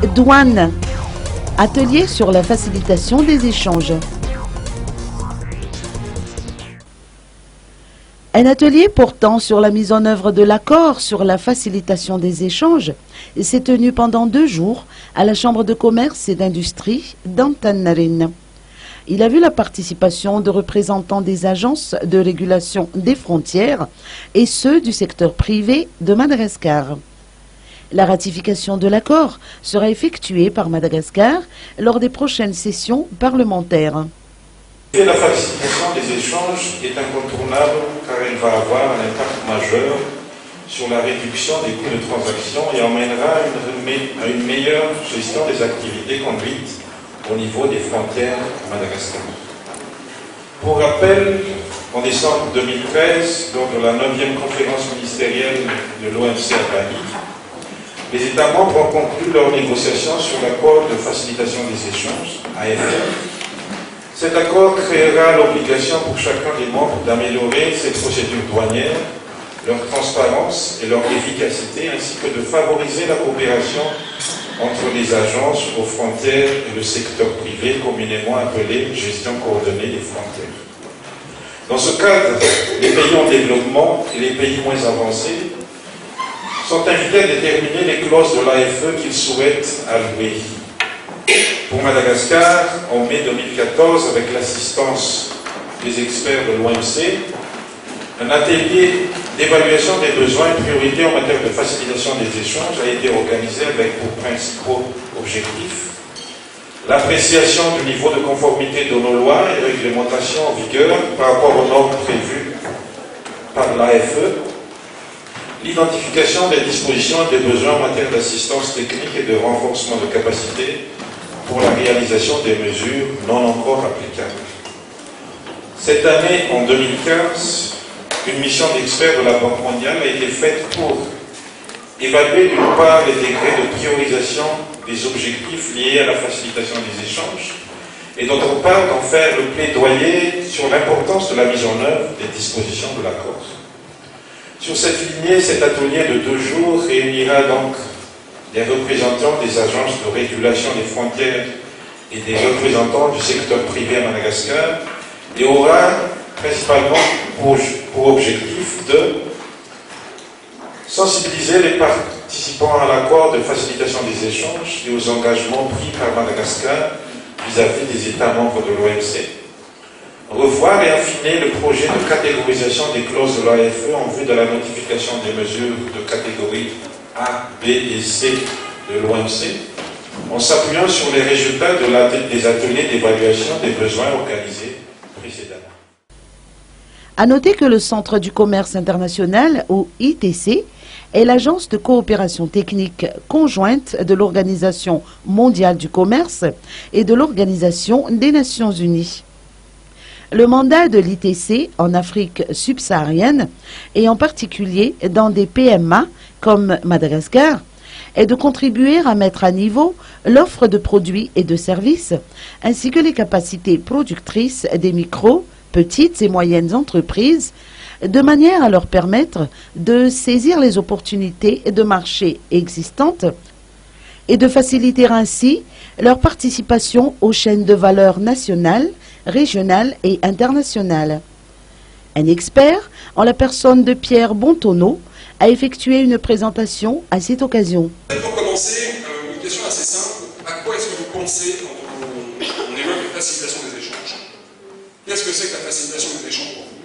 Douane. Atelier sur la facilitation des échanges. Un atelier portant sur la mise en œuvre de l'accord sur la facilitation des échanges s'est tenu pendant 2 jours à la Chambre de commerce et d'industrie d'Antananarivo. Il a vu la participation de représentants des agences de régulation des frontières et ceux du secteur privé de Madagascar. La ratification de l'accord sera effectuée par Madagascar lors des prochaines sessions parlementaires. La facilitation des échanges est incontournable car elle va avoir un impact majeur sur la réduction des coûts de transaction et emmènera à une meilleure gestion des activités conduites au niveau des frontières de Madagascar. Pour rappel, en décembre 2013, lors de la 9e conférence ministérielle de l'OMC à Paris, les États membres ont conclu leurs négociations sur l'accord de facilitation des échanges, AFE. Cet accord créera l'obligation pour chacun des membres d'améliorer ses procédures douanières, leur transparence et leur efficacité, ainsi que de favoriser la coopération entre les agences aux frontières et le secteur privé, communément appelé gestion coordonnée des frontières. Dans ce cadre, les pays en développement et les pays moins avancés sont invités à déterminer les clauses de l'AFE qu'ils souhaitent allouer. Pour Madagascar, en mai 2014, avec l'assistance des experts de l'OMC, un atelier d'évaluation des besoins et priorités en matière de facilitation des échanges a été organisé avec pour principaux objectifs l'appréciation du niveau de conformité de nos lois et réglementations en vigueur par rapport aux normes prévues par l'AFE, l'identification des dispositions et des besoins en matière d'assistance technique et de renforcement de capacité pour la réalisation des mesures non encore applicables. Cette année, en 2015, une mission d'experts de la Banque mondiale a été faite pour évaluer d'une part les degrés de priorisation des objectifs liés à la facilitation des échanges et d'autre part d'en faire le plaidoyer sur l'importance de la mise en œuvre des dispositions de l'accord. Sur cette lignée, cet atelier de 2 jours réunira donc des représentants des agences de régulation des frontières et des représentants du secteur privé à Madagascar et aura principalement pour objectif de sensibiliser les participants à l'accord de facilitation des échanges et aux engagements pris par Madagascar vis-à-vis des États membres de l'OMC, revoir et affiner le projet de catégorisation des clauses de l'AFE en vue de la notification des mesures de catégorie A, B et C de l'OMC, en s'appuyant sur les résultats des ateliers d'évaluation des besoins organisés précédemment. À noter que le Centre du commerce international, ou ITC, est l'agence de coopération technique conjointe de l'Organisation mondiale du commerce et de l'Organisation des Nations unies. Le mandat de l'ITC en Afrique subsaharienne, et en particulier dans des PMA comme Madagascar, est de contribuer à mettre à niveau l'offre de produits et de services, ainsi que les capacités productrices des micro, petites et moyennes entreprises, de manière à leur permettre de saisir les opportunités de marché existantes et de faciliter ainsi leur participation aux chaînes de valeur nationales, régionales et internationales. Un expert, en la personne de Pierre Bontonneau, a effectué une présentation à cette occasion. Pour commencer, une question assez simple. À quoi est-ce que vous pensez quand on évoque la facilitation des échanges? Qu'est-ce que c'est que la facilitation des échanges pour vous?